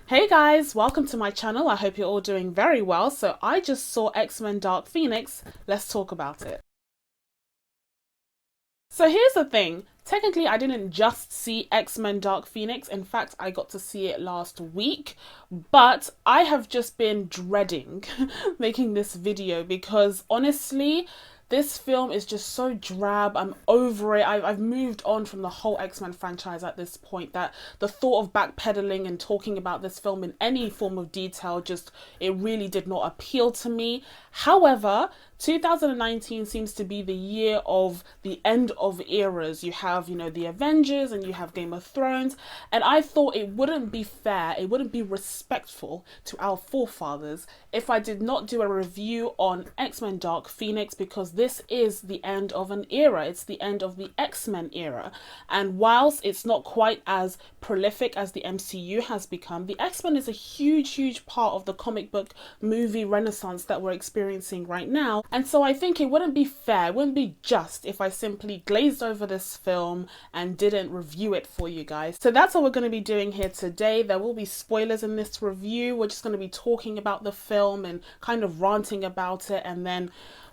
Hey guys, welcome to my channel. I hope you're all doing very well. So I just saw X-Men Dark Phoenix. Let's talk about it. So here's the thing. Technically, I didn't just see X-Men Dark Phoenix. In fact, I got to see it last week. But I have just been dreading making this video because honestly, this film is just so drab. I'm over it. I've moved on from the whole X-Men franchise at this point, that the thought of backpedaling and talking about this film in any form of detail just, it really did not appeal to me. However, 2019 seems to be the year of the end of eras. You have, the Avengers and you have Game of Thrones. And I thought it wouldn't be fair, it wouldn't be respectful to our forefathers if I did not do a review on X-Men Dark Phoenix, because this is the end of an era. It's the end of the X-Men era. And whilst it's not quite as prolific as the MCU has become, the X-Men is a huge, huge part of the comic book movie renaissance that we're experiencing right now. And so I think it wouldn't be fair, it wouldn't be just if I simply glazed over this film and didn't review it for you guys. So that's what we're going to be doing here today. There will be spoilers in this review. We're just going to be talking about the film and kind of ranting about it, and then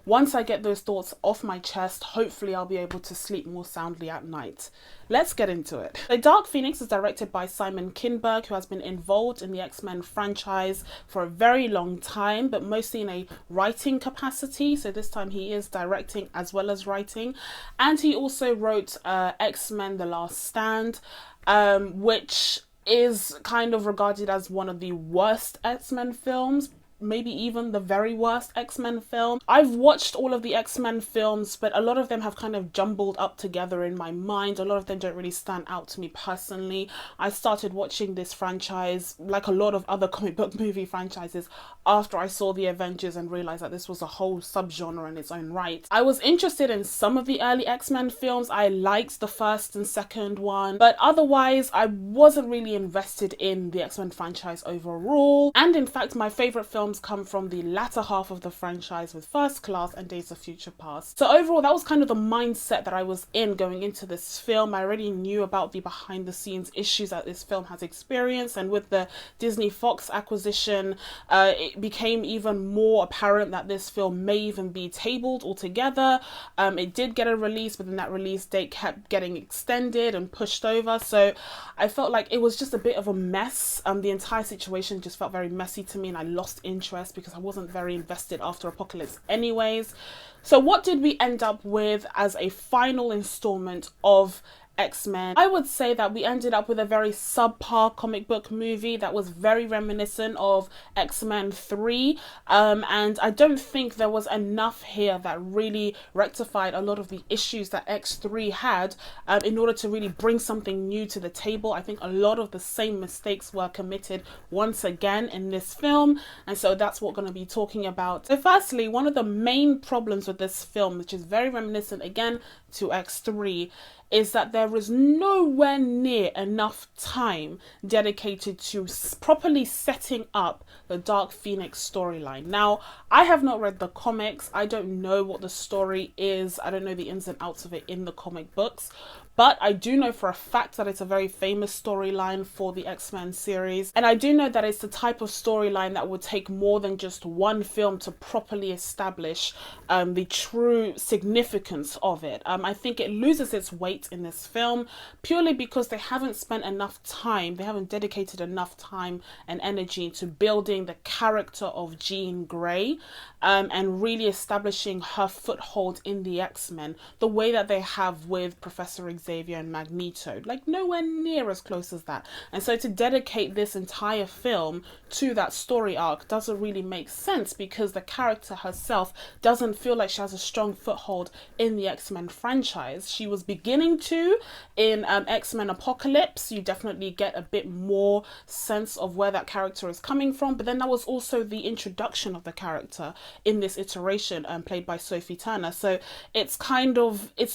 once I get those thoughts off my chest, hopefully I'll be able to sleep more soundly at night. Let's get into it. The Dark Phoenix is directed by Simon Kinberg, who has been involved in the X-Men franchise for a very long time, but mostly in a writing capacity. So this time he is directing as well as writing. And he also wrote X-Men The Last Stand, which is kind of regarded as one of the worst X-Men films, maybe even the very worst X-Men film. I've watched all of the X-Men films, but a lot of them have kind of jumbled up together in my mind. A lot of them don't really stand out to me personally. I started watching this franchise, like a lot of other comic book movie franchises, after I saw the Avengers and realized that this was a whole subgenre in its own right. I was interested in some of the early X-Men films. I liked the first and second one, but otherwise I wasn't really invested in the X-Men franchise overall. And in fact, my favorite films come from the latter half of the franchise, with First Class and Days of Future Past. So overall, that was kind of the mindset that I was in going into this film. I already knew about the behind the scenes issues that this film has experienced, and with the Disney Fox acquisition, it became even more apparent that this film may even be tabled altogether. It did get a release, but then that release date kept getting extended and pushed over. So I felt like it was just a bit of a mess. The entire situation just felt very messy to me, and I lost interest because I wasn't very invested after Apocalypse anyways. So what did we end up with as a final installment of X-Men? I would say that we ended up with a very subpar comic book movie that was very reminiscent of X-Men 3, and I don't think there was enough here that really rectified a lot of the issues that X3 had, in order to really bring something new to the table. I think a lot of the same mistakes were committed once again in this film, and so that's what we're going to be talking about. So firstly, one of the main problems with this film, which is very reminiscent again to X3, is that there is nowhere near enough time dedicated to properly setting up the Dark Phoenix storyline. Now, I have not read the comics. I don't know what the story is. I don't know the ins and outs of it in the comic books. But I do know for a fact that it's a very famous storyline for the X-Men series. And I do know that it's the type of storyline that would take more than just one film to properly establish the true significance of it. I think it loses its weight in this film purely because they haven't spent enough time, they haven't dedicated enough time and energy to building the character of Jean Grey, and really establishing her foothold in the X-Men the way that they have with Professor Xavier and Magneto. Like nowhere near as close as that. And so to dedicate this entire film to that story arc doesn't really make sense, because the character herself doesn't feel like she has a strong foothold in the X-Men franchise. She was beginning to in X-Men Apocalypse. You definitely get a bit more sense of where that character is coming from, but then that was also the introduction of the character in this iteration, played by Sophie Turner. So it's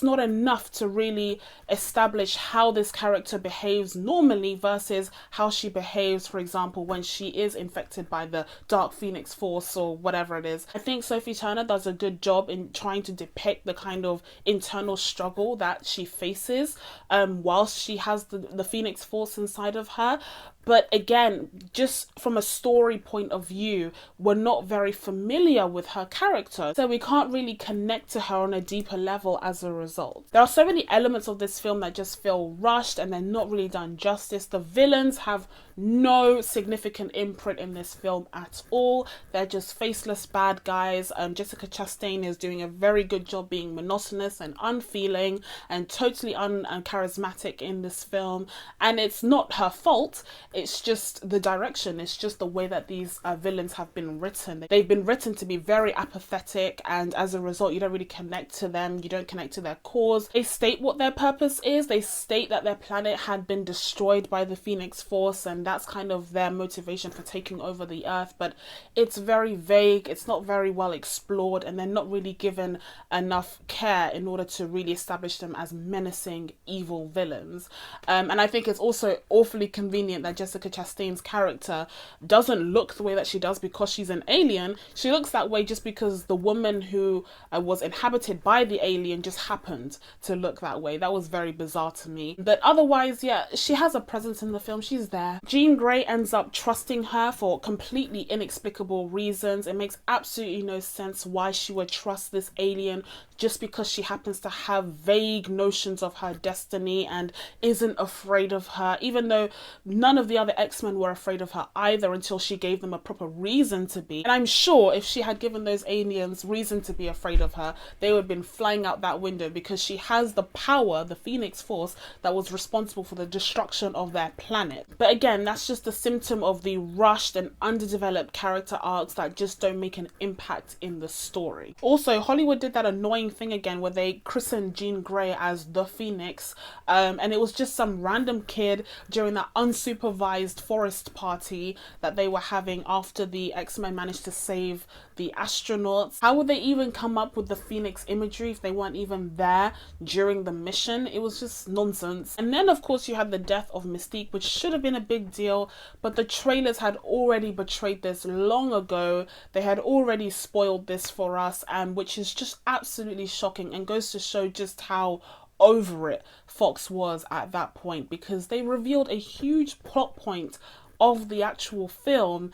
not enough to really establish how this character behaves normally versus how she behaves, for example, when she is infected by the Dark Phoenix Force or whatever it is. I think Sophie Turner does a good job in trying to depict the kind of internal struggle that she faces whilst she has the Phoenix Force inside of her. But again, just from a story point of view, we're not very familiar with her character, so we can't really connect to her on a deeper level as a result. There are so many elements of this film that just feel rushed and they're not really done justice. The villains have no significant imprint in this film at all. They're just faceless bad guys. Jessica Chastain is doing a very good job being monotonous and unfeeling and totally uncharismatic in this film, and it's not her fault. It's just the direction. It's just the way that these villains have been written. They've been written to be very apathetic, and as a result you don't really connect to them. You don't connect to their cause. They state what their purpose is. They state that their planet had been destroyed by the Phoenix Force, and that's kind of their motivation for taking over the earth, but it's very vague. It's not very well explored, and they're not really given enough care in order to really establish them as menacing evil villains. And I think it's also awfully convenient that Jessica Chastain's character doesn't look the way that she does because she's an alien. She looks that way just because the woman who was inhabited by the alien just happened to look that way. That was very bizarre to me. But otherwise, yeah, she has a presence in the film. She's there. Jean Grey ends up trusting her for completely inexplicable reasons. It makes absolutely no sense why she would trust this alien just because she happens to have vague notions of her destiny and isn't afraid of her, even though none of the other X-Men were afraid of her either until she gave them a proper reason to be. And I'm sure if she had given those aliens reason to be afraid of her, they would have been flying out that window, because she has the power, the Phoenix Force, that was responsible for the destruction of their planet. But again, that's just a symptom of the rushed and underdeveloped character arcs that just don't make an impact in the story. Also, Hollywood did that annoying thing again where they christened Jean Grey as the Phoenix, and it was just some random kid during that unsupervised forest party that they were having after the X-Men managed to save the astronauts. How would they even come up with the Phoenix imagery if they weren't even there during the mission? It was just nonsense. And then of course you had the death of Mystique, which should have been a big deal, but the trailers had already betrayed this long ago. They had already spoiled this for us, and which is just absolutely shocking and goes to show just how over it Fox was at that point, because they revealed a huge plot point of the actual film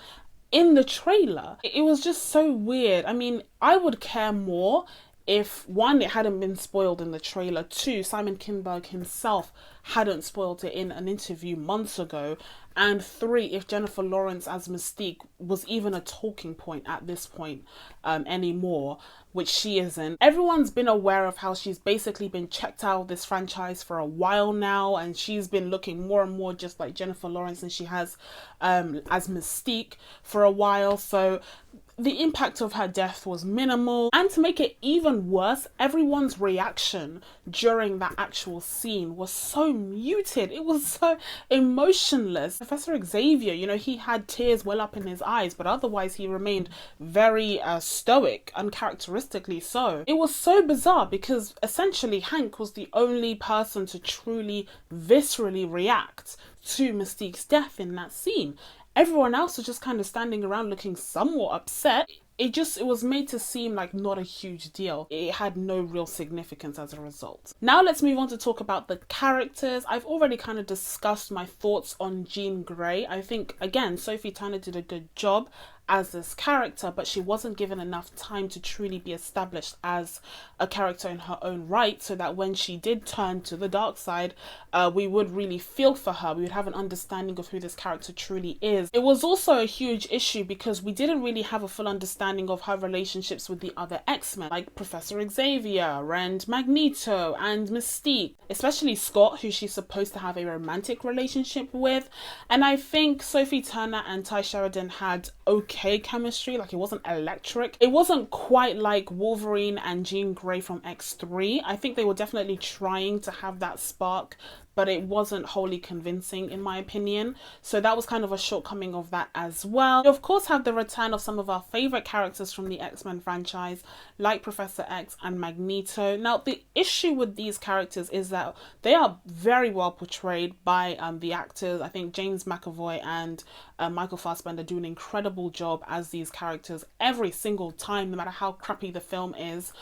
in the trailer. It was just so weird. I mean, I would care more if, one, it hadn't been spoiled in the trailer, two, Simon Kinberg himself hadn't spoiled it in an interview months ago, and three, if Jennifer Lawrence as Mystique was even a talking point at this point anymore, which she isn't. Everyone's been aware of how she's basically been checked out of this franchise for a while now, and she's been looking more and more just like Jennifer Lawrence than she has as Mystique for a while, so the impact of her death was minimal. And to make it even worse, everyone's reaction during that actual scene was so muted. It was so emotionless. Professor Xavier, you know, he had tears well up in his eyes, but otherwise he remained very stoic, uncharacteristically so. It was so bizarre because essentially Hank was the only person to truly viscerally react to Mystique's death in that scene. Everyone else was just kind of standing around looking somewhat upset. It was made to seem like not a huge deal. It had no real significance as a result. Now let's move on to talk about the characters. I've already kind of discussed my thoughts on Jean Grey. I think, again, Sophie Turner did a good job as this character, but she wasn't given enough time to truly be established as a character in her own right, so that when she did turn to the dark side, we would really feel for her. We would have an understanding of who this character truly is. It was also a huge issue because we didn't really have a full understanding of her relationships with the other X-Men, like Professor Xavier and Magneto and Mystique, especially Scott, who she's supposed to have a romantic relationship with. And I think Sophie Turner and Ty Sheridan had okay chemistry. Like, it wasn't electric. It wasn't quite like Wolverine and Jean Grey from X3. I think they were definitely trying to have that spark, but it wasn't wholly convincing in my opinion. So that was kind of a shortcoming of that as well. We of course have the return of some of our favourite characters from the X-Men franchise, like Professor X and Magneto. Now the issue with these characters is that they are very well portrayed by the actors. I think James McAvoy and Michael Fassbender do an incredible job as these characters every single time, no matter how crappy the film is.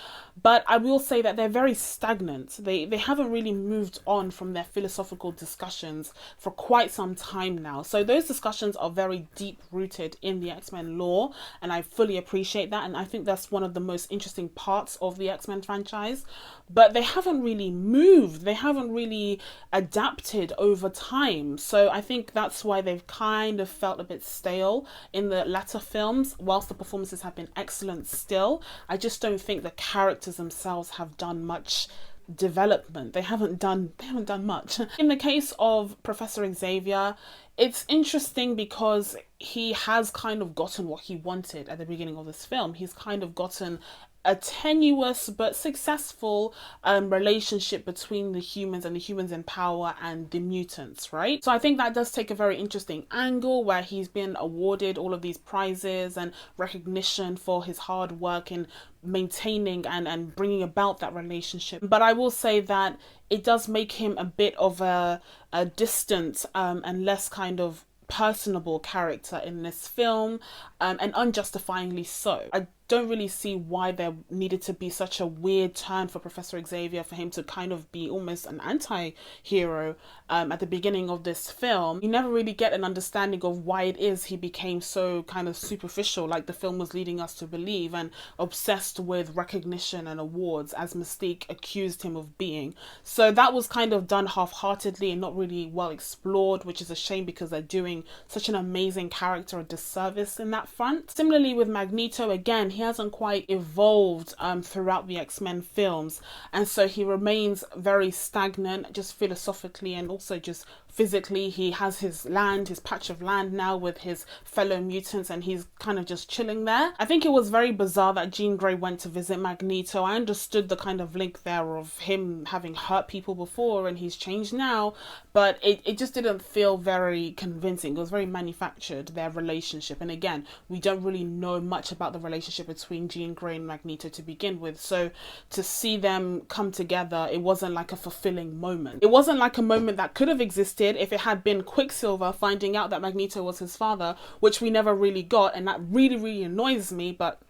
But I will say that they're very stagnant. They haven't really moved on from their filler philosophical discussions for quite some time now. So those discussions are very deep rooted in the X-Men lore, and I fully appreciate that, and I think that's one of the most interesting parts of the X-Men franchise. But they haven't really moved, they haven't really adapted over time. So I think that's why they've kind of felt a bit stale in the latter films. Whilst the performances have been excellent still, I just don't think the characters themselves have done much development. They haven't done much. In the case of Professor Xavier, it's interesting because he has kind of gotten what he wanted at the beginning of this film. He's kind of gotten a tenuous but successful relationship between the humans and the humans in power and the mutants, right? So I think that does take a very interesting angle where he's been awarded all of these prizes and recognition for his hard work in maintaining and bringing about that relationship. But I will say that it does make him a bit of a distant and less kind of personable character in this film, and unjustifiably so. I don't really see why there needed to be such a weird turn for Professor Xavier, for him to kind of be almost an anti-hero at the beginning of this film. You never really get an understanding of why it is he became so kind of superficial, like the film was leading us to believe, and obsessed with recognition and awards, as Mystique accused him of being. So that was kind of done half-heartedly and not really well explored, which is a shame because they're doing such an amazing character a disservice in that front. Similarly with Magneto, again, he hasn't quite evolved throughout the X-Men films, and so he remains very stagnant, just philosophically and also just physically. He has his land, his patch of land now with his fellow mutants, and he's kind of just chilling there. I think it was very bizarre that Jean Grey went to visit Magneto. I understood the kind of link there of him having hurt people before and he's changed now, but it just didn't feel very convincing. It was very manufactured, their relationship. And again, we don't really know much about the relationship between Jean Grey and Magneto to begin with. So to see them come together, it wasn't like a fulfilling moment. It wasn't like a moment that could have existed if it had been Quicksilver finding out that Magneto was his father, which we never really got, and that really annoys me, but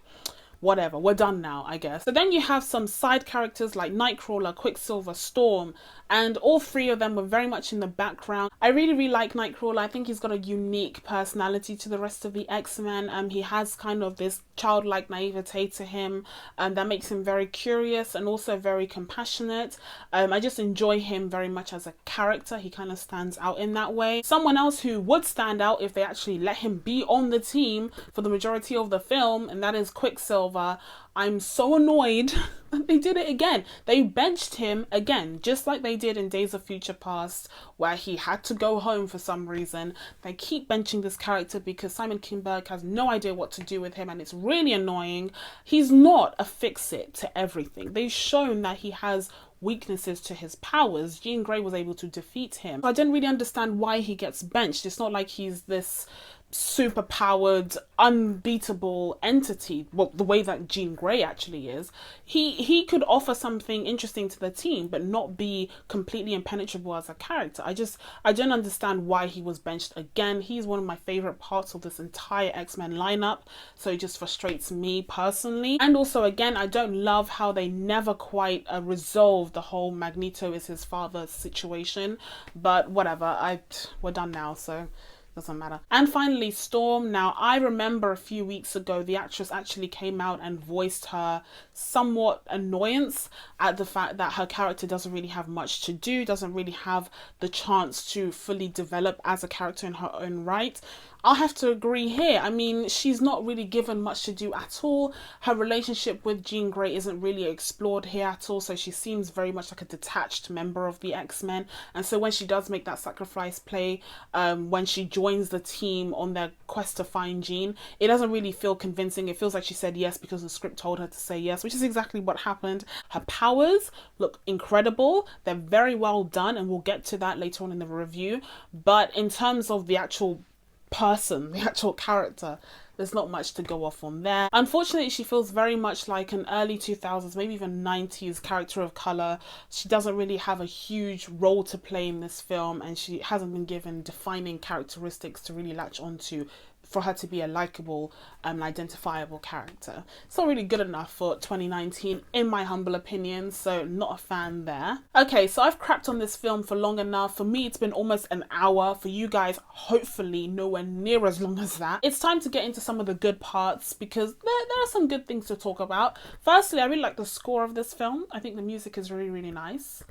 whatever, we're done now, I guess. So then you have some side characters like Nightcrawler, Quicksilver, Storm, and all three of them were very much in the background. I really like Nightcrawler. I think he's got a unique personality to the rest of the X-Men. He has kind of this childlike naivete to him that makes him very curious and also very compassionate. I just enjoy him very much as a character. He kind of stands out in that way. Someone else who would stand out if they actually let him be on the team for the majority of the film, and that is Quicksilver. I'm so annoyed that they did it again. They benched him again, just like they did in Days of Future Past, where he had to go home for some reason. They keep benching this character because Simon Kinberg has no idea what to do with him, and it's really annoying. He's not a fix-it to everything. They've shown that he has weaknesses to his powers. Jean Grey was able to defeat him. I didn't really understand why he gets benched. It's not like he's this super powered, unbeatable entity, well, the way that Jean Grey actually is. He could offer something interesting to the team, but not be completely impenetrable as a character. I don't understand why he was benched again. He's one of my favorite parts of this entire X-Men lineup, so it just frustrates me personally. And also, again, I don't love how they never quite resolved the whole Magneto is his father situation, but whatever, we're done now, so doesn't matter. And finally, Storm. Now, I remember a few weeks ago, the actress actually came out and voiced her somewhat annoyance at the fact that her character doesn't really have much to do, doesn't really have the chance to fully develop as a character in her own right. I'll have to agree here. I mean, she's not really given much to do at all. Her relationship with Jean Grey isn't really explored here at all, so she seems very much like a detached member of the X-Men. And so when she does make that sacrifice play, when she joins the team on their quest to find Jean, it doesn't really feel convincing. It feels like she said yes because the script told her to say yes, which is exactly what happened. Her powers look incredible. They're very well done, and we'll get to that later on in the review. But in terms of the actual person, the actual character, there's not much to go off on there. Unfortunately, she feels very much like an early 2000s, maybe even 90s character of color. She doesn't really have a huge role to play in this film, and she hasn't been given defining characteristics to really latch onto for her to be a likable and identifiable character. It's not really good enough for 2019 in my humble opinion, so not a fan there. Okay, so I've crapped on this film for long enough. For me, it's been almost an hour. For you guys, hopefully nowhere near as long as that. It's time to get into some of the good parts, because there are some good things to talk about. Firstly, I really like the score of this film. I think the music is really, really nice.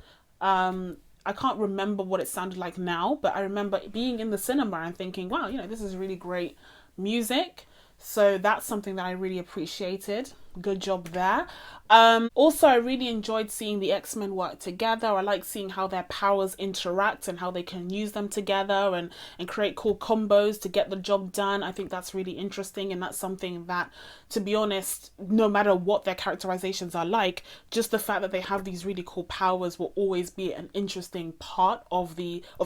I can't remember what it sounded like now, but I remember being in the cinema and thinking, wow, you know, this is really great music. So that's something that I really appreciated. Good job there. Also, I really enjoyed seeing the X-Men work together. I like seeing how their powers interact and how they can use them together and create cool combos to get the job done. I think that's really interesting, and that's something that, to be honest, no matter what their characterizations are like, just the fact that they have these really cool powers will always be an interesting part of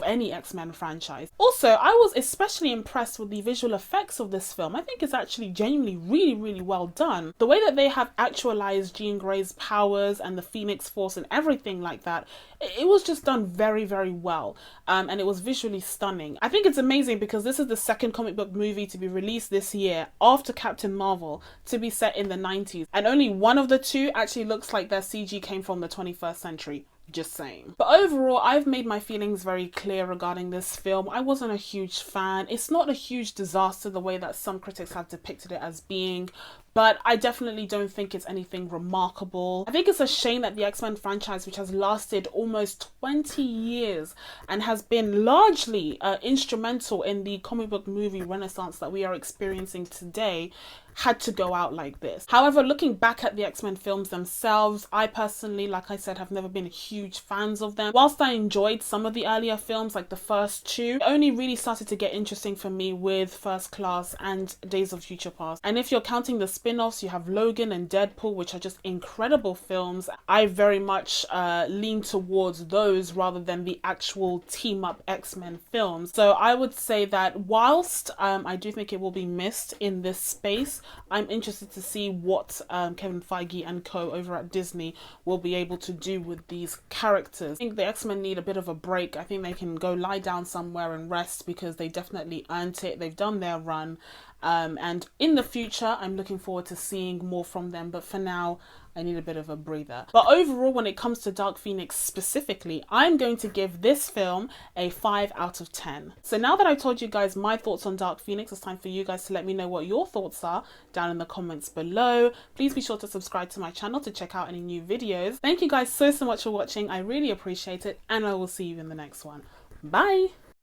any X-Men franchise. Also, I was especially impressed with the visual effects of this film. I think it's actually genuinely really, really well done. The way that they have actualized Jean Grey's powers and the Phoenix Force and everything like that, it was just done very, very well. And it was visually stunning. I think it's amazing because this is the second comic book movie to be released this year after Captain Marvel to be set in the 90s. And only one of the two actually looks like their CG came from the 21st century. Just saying. But overall, I've made my feelings very clear regarding this film. I wasn't a huge fan. It's not a huge disaster the way that some critics have depicted it as being, but I definitely don't think it's anything remarkable. I think it's a shame that the X-Men franchise, which has lasted almost 20 years and has been largely instrumental in the comic book movie renaissance that we are experiencing today, had to go out like this. However, looking back at the X-Men films themselves, I personally, like I said, have never been huge fans of them. Whilst I enjoyed some of the earlier films, like the first two, it only really started to get interesting for me with First Class and Days of Future Past. And if you're counting the spin-offs, you have Logan and Deadpool, which are just incredible films. I very much lean towards those rather than the actual team-up X-Men films. So I would say that whilst I do think it will be missed in this space, I'm interested to see what Kevin Feige and co over at Disney will be able to do with these characters. I think the X-Men need a bit of a break. I think they can go lie down somewhere and rest because they definitely earned it. They've done their run. And in the future, I'm looking forward to seeing more from them. But for now, I need a bit of a breather. But overall, when it comes to Dark Phoenix specifically, I'm going to give this film a 5 out of 10. So now that I've told you guys my thoughts on Dark Phoenix, it's time for you guys to let me know what your thoughts are down in the comments below. Please be sure to subscribe to my channel to check out any new videos. Thank you guys so much for watching. I really appreciate it, and I will see you in the next one. Bye!